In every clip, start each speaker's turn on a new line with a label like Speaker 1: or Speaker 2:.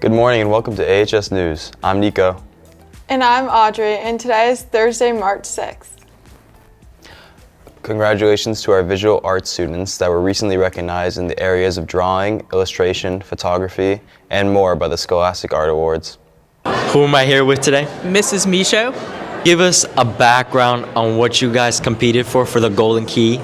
Speaker 1: Good morning and welcome to AHS News. I'm Nico.
Speaker 2: And I'm Audrey, and today is Thursday, March 6th.
Speaker 1: Congratulations to our visual arts students that were recently recognized in the areas of drawing, illustration, photography, and more by the Scholastic Art Awards.
Speaker 3: Who am I here with today?
Speaker 4: Mrs. Michaud.
Speaker 3: Give us a background on what you guys competed for the Golden Key.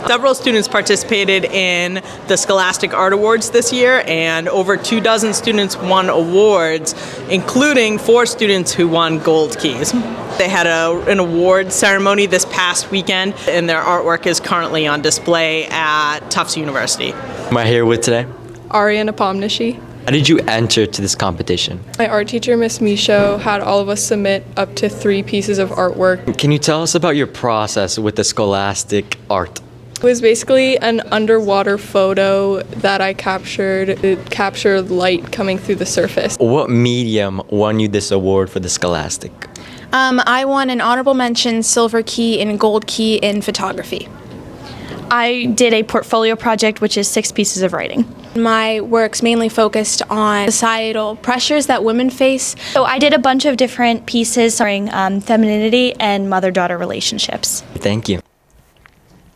Speaker 4: Several students participated in the Scholastic Art Awards this year, and over 24 students won awards, including 4 students who won gold keys. They had an award ceremony this past weekend, and their artwork is currently on display at Tufts University.
Speaker 3: Who am I here with today?
Speaker 5: Ariana Pomnishi.
Speaker 3: How did you enter to this competition?
Speaker 5: My art teacher, Miss Michaud, had all of us submit up to 3 pieces of artwork.
Speaker 3: Can you tell us about your process with the Scholastic Art?
Speaker 5: It was basically an underwater photo that I captured. It captured light coming through the surface.
Speaker 3: What medium won you this award for the Scholastic?
Speaker 6: I won an honorable mention, silver key, and gold key in photography.
Speaker 7: I did a portfolio project, which is 6 pieces of writing.
Speaker 6: My work's mainly focused on societal pressures that women face.
Speaker 7: So I did a bunch of different pieces covering femininity and mother-daughter relationships.
Speaker 3: Thank you.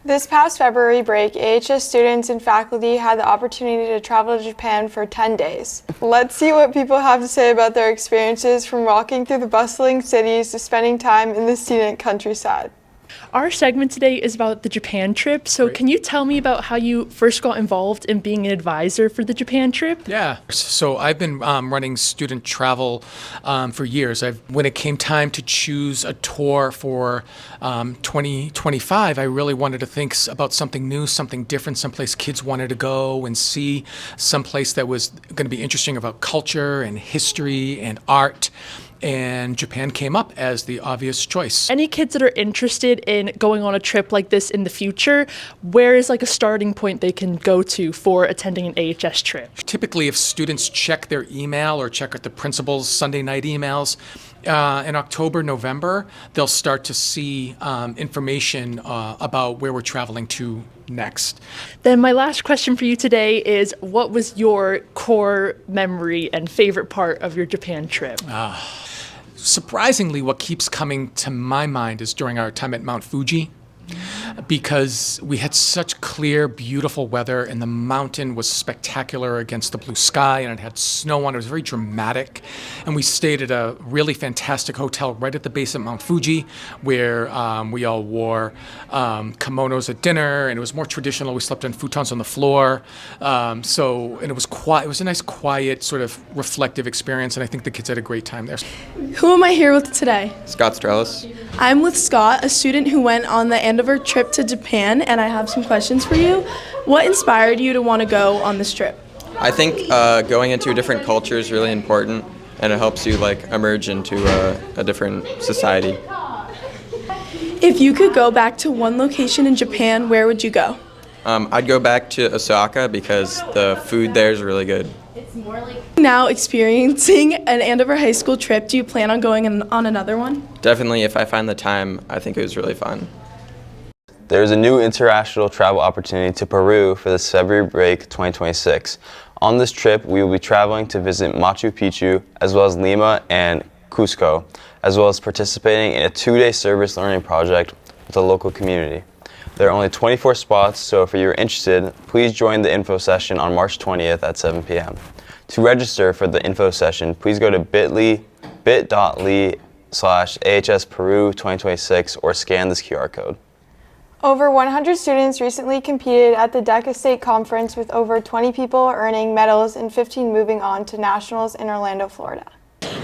Speaker 2: This past February break, AHS students and faculty had the opportunity to travel to Japan for 10 days. Let's see what people have to say about their experiences, from walking through the bustling cities to spending time in the scenic countryside.
Speaker 8: Our segment today is about the Japan trip. So Can you tell me about how you first got involved in being an advisor for the Japan trip?
Speaker 9: Yeah, so I've been running student travel for years. When it came time to choose a tour for 2025, I really wanted to think about something new, something different, someplace kids wanted to go and see, someplace that was going to be interesting about culture and history and art. And Japan came up as the obvious choice.
Speaker 8: Any kids that are interested in going on a trip like this in the future, where is like a starting point they can go to for attending an AHS trip?
Speaker 9: Typically, if students check their email or check at the principal's Sunday night emails, in October, November, they'll start to see information about where we're traveling to next.
Speaker 8: Then my last question for you today is, what was your core memory and favorite part of your Japan trip?
Speaker 9: Surprisingly, what keeps coming to my mind is during our time at Mount Fuji, because we had such clear, beautiful weather, and the mountain was spectacular against the blue sky, and it had snow on it. It was very dramatic. And we stayed at a really fantastic hotel right at the base of Mount Fuji, where we all wore kimonos at dinner, and it was more traditional. We slept on futons on the floor. And it was quiet. It was a nice, quiet, sort of reflective experience, and I think the kids had a great time there.
Speaker 10: Who am I here with today?
Speaker 1: Scott Strellis.
Speaker 10: I'm with Scott, a student who went on the Andover trip to Japan, and I have some questions for you. What inspired you to want to go on this trip?
Speaker 11: I think going into a different culture is really important, and it helps you emerge into a different society.
Speaker 10: If you could go back to one location in Japan, where would you go?
Speaker 11: I'd go back to Osaka because the food there is really good.
Speaker 10: Now experiencing an Andover High School trip, do you plan on going on another one?
Speaker 11: Definitely, if I find the time. I think it was really fun.
Speaker 1: There is a new international travel opportunity to Peru for this February break 2026. On this trip, we will be traveling to visit Machu Picchu, as well as Lima and Cusco, as well as participating in a 2-day service learning project with the local community. There are only 24 spots, so if you're interested, please join the info session on March 20th at 7 p.m. To register for the info session, please go to bit.ly/AHS Peru 2026 or scan this QR code.
Speaker 2: Over 100 students recently competed at the DECA State Conference, with over 20 people earning medals and 15 moving on to nationals in Orlando, Florida.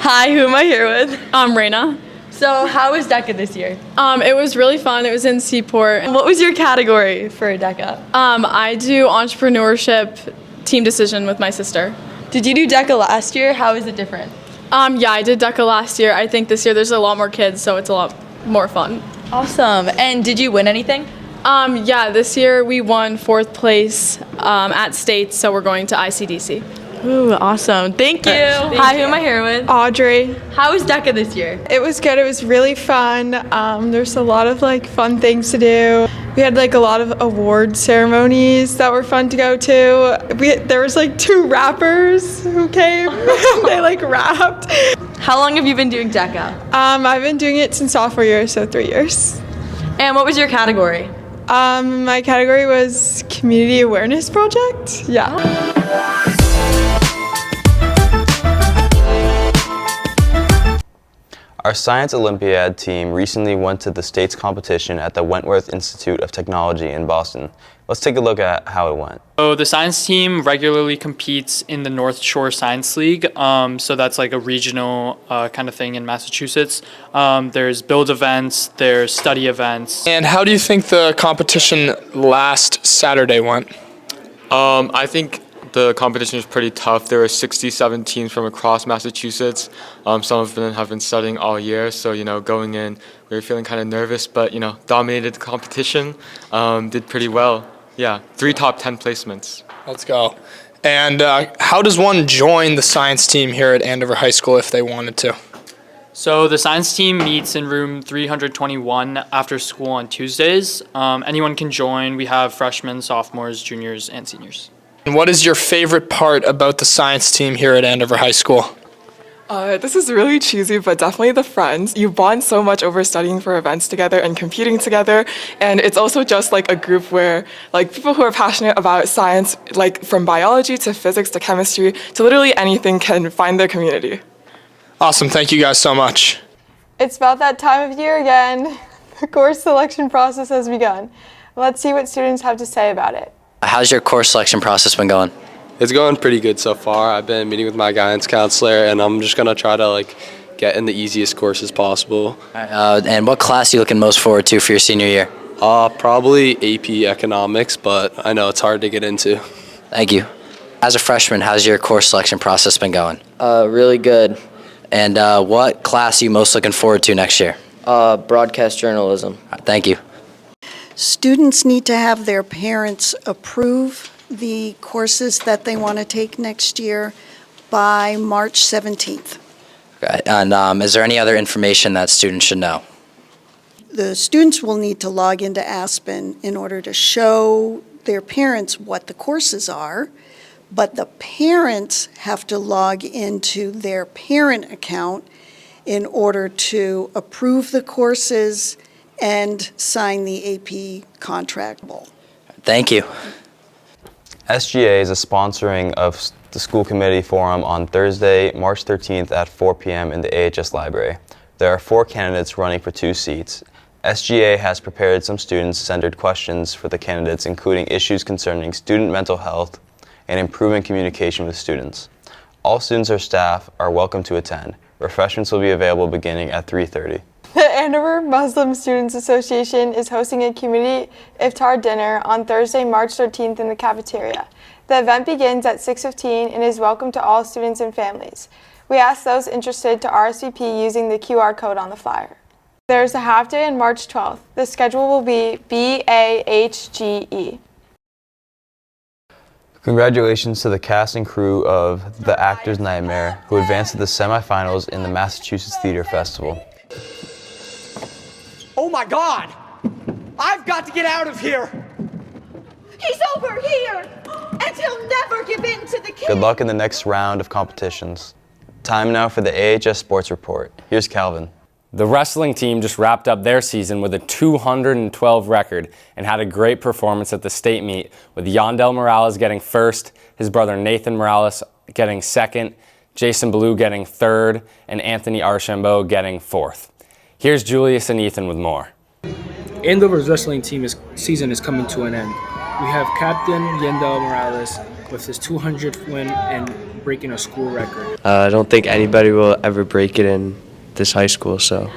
Speaker 5: Hi, who am I here with?
Speaker 12: I'm Raina.
Speaker 5: So how was DECA this year?
Speaker 12: It was really fun. It was in Seaport.
Speaker 5: What was your category for DECA?
Speaker 12: I do entrepreneurship team decision with my sister.
Speaker 5: Did you do DECA last year? How is it different?
Speaker 12: Yeah, I did DECA last year. I think this year there's a lot more kids, so it's a lot more fun.
Speaker 5: Awesome. And did you win anything?
Speaker 12: Yeah, this year we won 4th place at states, so we're going to ICDC.
Speaker 5: Ooh, awesome. Thank you. Hi, who am I here with?
Speaker 2: Audrey.
Speaker 5: How was DECA this year?
Speaker 2: It was good. It was really fun. There's a lot of fun things to do. We had like a lot of award ceremonies that were fun to go to. There was like 2 rappers who came. They like rapped.
Speaker 12: How long have you been doing DECA?
Speaker 2: I've been doing it since sophomore year, so 3 years.
Speaker 12: And what was your category?
Speaker 2: My category was Community Awareness Project. Yeah.
Speaker 1: Our Science Olympiad team recently went to the state's competition at the Wentworth Institute of Technology in Boston. Let's take a look at how it went.
Speaker 13: So the science team regularly competes in the North Shore Science League. So that's like a regional kind of thing in Massachusetts. There's build events, there's study events.
Speaker 14: And how do you think the competition last Saturday went?
Speaker 15: I think the competition was pretty tough. There were 67 teams from across Massachusetts. Some of them have been studying all year, so going in, we were feeling kind of nervous, but dominated the competition. Did pretty well. Yeah, 3 top 10 placements.
Speaker 14: Let's go. And how does one join the science team here at Andover High School if they wanted to?
Speaker 13: So the science team meets in room 321 after school on Tuesdays. Anyone can join. We have freshmen, sophomores, juniors, and seniors.
Speaker 14: And what is your favorite part about the science team here at Andover High School?
Speaker 16: This is really cheesy, but definitely the friends. You bond so much over studying for events together and competing together. And it's also just like a group where like people who are passionate about science, like from biology to physics to chemistry to literally anything, can find their community.
Speaker 14: Awesome. Thank you guys so much.
Speaker 2: It's about that time of year again. The course selection process has begun. Let's see what students have to say about it.
Speaker 17: How's your course selection process been going?
Speaker 18: It's going pretty good so far. I've been meeting with my guidance counselor, and I'm just going to try to get in the easiest courses possible.
Speaker 17: And what class are you looking most forward to for your senior year?
Speaker 18: Probably AP Economics, but I know it's hard to get into.
Speaker 17: Thank you. As a freshman, how's your course selection process been going?
Speaker 19: Really good.
Speaker 17: And what class are you most looking forward to next year?
Speaker 19: Broadcast journalism.
Speaker 17: Thank you.
Speaker 20: Students need to have their parents approve the courses that they want to take next year by March 17th.
Speaker 17: Okay. And is there any other information that students should know?
Speaker 20: The students will need to log into Aspen in order to show their parents what the courses are, but the parents have to log into their parent account in order to approve the courses and sign the AP contract.
Speaker 17: Thank you.
Speaker 1: SGA is sponsoring of the school committee forum on Thursday, March 13th at 4 p.m. in the AHS library. There are 4 candidates running for 2 seats. SGA has prepared some student-centered questions for the candidates, including issues concerning student mental health and improving communication with students. All students or staff are welcome to attend. Refreshments will be available beginning at 3:30.
Speaker 2: The Andover Muslim Students Association is hosting a community iftar dinner on Thursday, March 13th in the cafeteria. The event begins at 6:15 and is welcome to all students and families. We ask those interested to RSVP using the QR code on the flyer. There's a half day on March 12th. The schedule will be BAHGE.
Speaker 1: Congratulations to the cast and crew of The Actor's Nightmare, who advanced to the semifinals in the Massachusetts Theater Festival.
Speaker 21: Oh my God! I've got to get out of here!
Speaker 22: He's over here! And he'll never give in to the king!
Speaker 1: Good luck in the next round of competitions. Time now for the AHS Sports Report. Here's Calvin.
Speaker 23: The wrestling team just wrapped up their season with a 212 record and had a great performance at the state meet, with Yandel Morales getting first, his brother Nathan Morales getting second, Jason Ballou getting third, and Anthony Archambault getting fourth. Here's Julius and Ethan with more.
Speaker 24: Andover's wrestling team season is coming to an end. We have Captain Yandel Morales with his 200th win and breaking a school record.
Speaker 19: I don't think anybody will ever break it in this high school, so.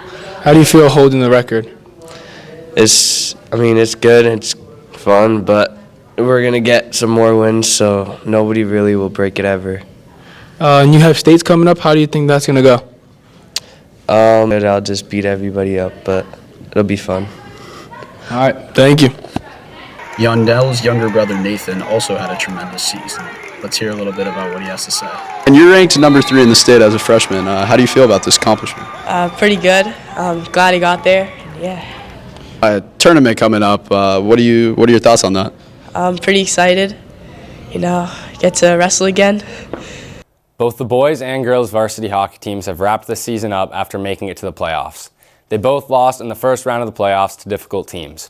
Speaker 14: How do you feel holding the record?
Speaker 19: It's good, it's fun, but we're going to get some more wins, so nobody really will break it ever.
Speaker 14: And you have states coming up. How do you think that's going to go?
Speaker 19: I'll just beat everybody up, but it'll be fun.
Speaker 14: All right, thank you.
Speaker 25: Yondel's younger brother Nathan also had a tremendous season. Let's hear a little bit about what he has to say.
Speaker 26: And you're ranked number 3 in the state as a freshman. How do you feel about this accomplishment?
Speaker 27: Pretty good. I'm glad he got there. Yeah.
Speaker 26: Tournament coming up. What are your thoughts on that?
Speaker 3: I'm pretty excited. Get to wrestle again.
Speaker 23: Both the boys and girls varsity hockey teams have wrapped the season up after making it to the playoffs. They both lost in the first round of the playoffs to difficult teams.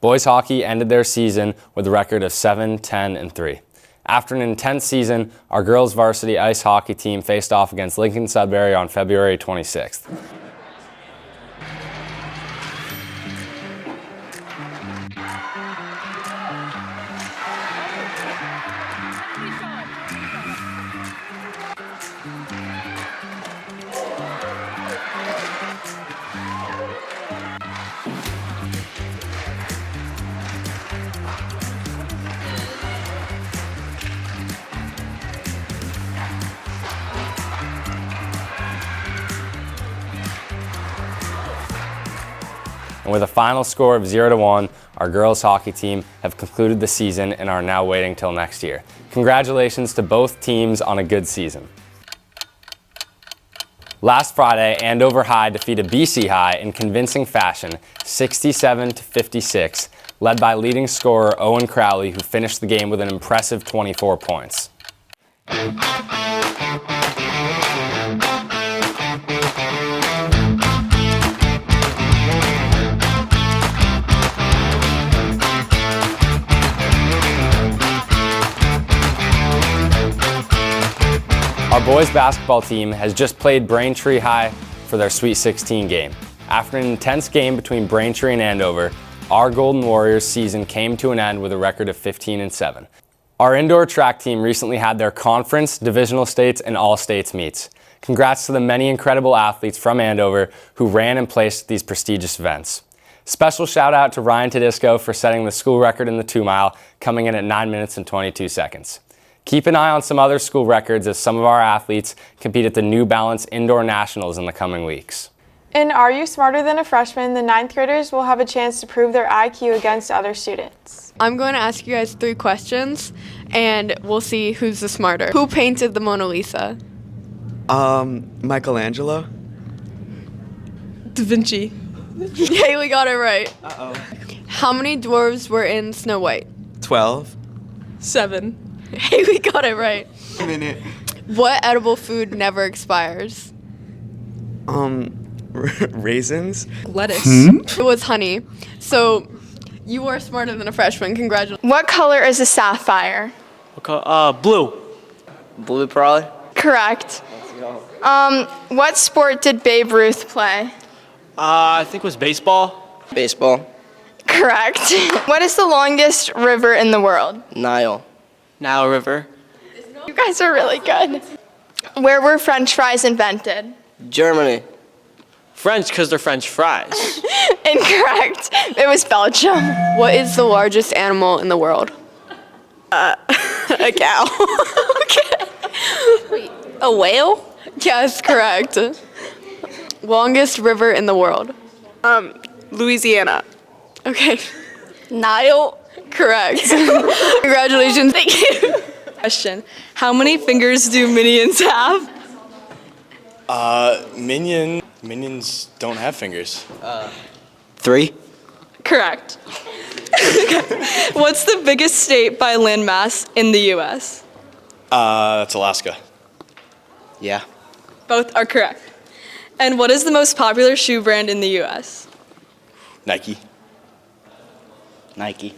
Speaker 23: Boys hockey ended their season with a record of 7-10-3. After an intense season, our girls varsity ice hockey team faced off against Lincoln Sudbury on February 26th. And with a final score of 0-1, our girls hockey team have concluded the season and are now waiting till next year. Congratulations to both teams on a good season. Last Friday, Andover High defeated BC High in convincing fashion, 67-56, led by leading scorer Owen Crowley, who finished the game with an impressive 24 points. Our boys basketball team has just played Braintree High for their Sweet 16 game. After an intense game between Braintree and Andover, our Golden Warriors season came to an end with a record of 15-7. Our indoor track team recently had their conference, divisional states, and all states meets. Congrats to the many incredible athletes from Andover who ran and placed at these prestigious events. Special shout out to Ryan Tedisco for setting the school record in the 2-mile, coming in at 9 minutes and 22 seconds. Keep an eye on some other school records as some of our athletes compete at the New Balance Indoor Nationals in the coming weeks.
Speaker 2: In Are You Smarter Than a Freshman, the 9th graders will have a chance to prove their IQ against other students.
Speaker 4: I'm going to ask you guys 3 questions, and we'll see who's the smarter. Who painted the Mona Lisa?
Speaker 6: Michelangelo.
Speaker 4: Da Vinci. Haley got it right.
Speaker 6: Uh-oh.
Speaker 4: How many dwarves were in Snow White?
Speaker 6: 12.
Speaker 4: 7. Haley got it right.
Speaker 6: A minute.
Speaker 4: What edible food never expires?
Speaker 6: Raisins.
Speaker 4: Lettuce. It was honey. So you are smarter than a freshman. Congratulations.
Speaker 2: What color is a sapphire?
Speaker 6: Blue. Blue, probably.
Speaker 2: Correct. What sport did Babe Ruth play?
Speaker 6: I think it was baseball. Baseball.
Speaker 2: Correct. What is the longest river in the world?
Speaker 6: Nile. Nile River.
Speaker 2: You guys are really good. Where were French fries invented?
Speaker 6: Germany. French, because they're French fries.
Speaker 2: Incorrect. It was Belgium.
Speaker 4: What is the largest animal in the world? A cow. Okay. Wait, a whale? Yes, correct. Longest river in the world? Louisiana. Okay. Nile? Correct. Congratulations. Thank you. Question. How many fingers do minions have?
Speaker 7: Minions don't have fingers.
Speaker 6: 3.
Speaker 4: Correct. What's the biggest state by landmass in the U.S.?
Speaker 7: That's Alaska.
Speaker 6: Yeah.
Speaker 4: Both are correct. And what is the most popular shoe brand in the U.S.?
Speaker 7: Nike.
Speaker 6: Nike.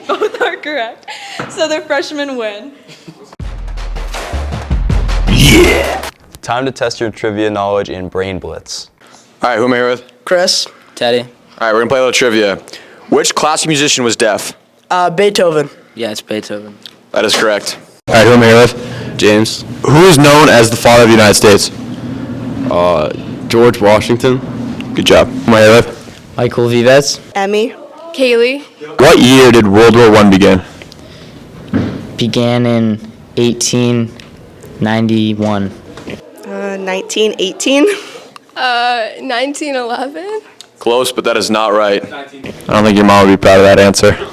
Speaker 4: Both are correct. So the freshmen win.
Speaker 1: Time to test your trivia knowledge in Brain Blitz.
Speaker 8: All right, who am I here with?
Speaker 3: Chris.
Speaker 6: Teddy.
Speaker 8: All right, we're gonna play a little trivia. Which classical musician was deaf?
Speaker 3: Beethoven.
Speaker 6: Yeah, it's Beethoven.
Speaker 8: That is correct. All right, who am I here with?
Speaker 26: James.
Speaker 8: Who is known as the father of the United States?
Speaker 26: George Washington.
Speaker 8: Good job. Who am I here with?
Speaker 3: Michael Vives.
Speaker 4: Emmy. Kaylee.
Speaker 8: What year did World War I begin?
Speaker 3: Began in 1891.
Speaker 4: 1918. 1911.
Speaker 8: Close, but that is not right. I don't think your mom would be proud of that answer. All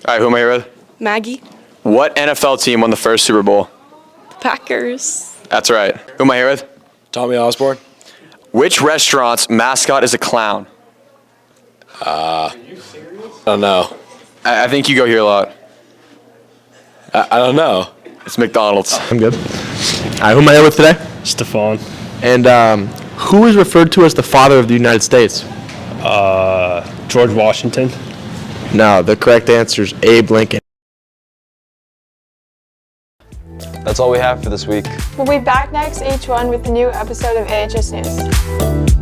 Speaker 8: right, who am I here with?
Speaker 4: Maggie.
Speaker 8: What NFL team won the first Super Bowl?
Speaker 4: Packers.
Speaker 8: That's right. Who am I here with?
Speaker 7: Tommy Osborne.
Speaker 8: Which restaurant's mascot is a clown?
Speaker 18: I don't know.
Speaker 8: I think you go here a lot.
Speaker 18: I don't know.
Speaker 8: It's McDonald's.
Speaker 5: I'm good. All right, who am I here with today?
Speaker 9: Stefan.
Speaker 5: And who is referred to as the father of the United States?
Speaker 9: George Washington.
Speaker 5: No, the correct answer is Abe Lincoln.
Speaker 1: That's all we have for this week.
Speaker 2: We'll be back next H1 with a new episode of AHS News.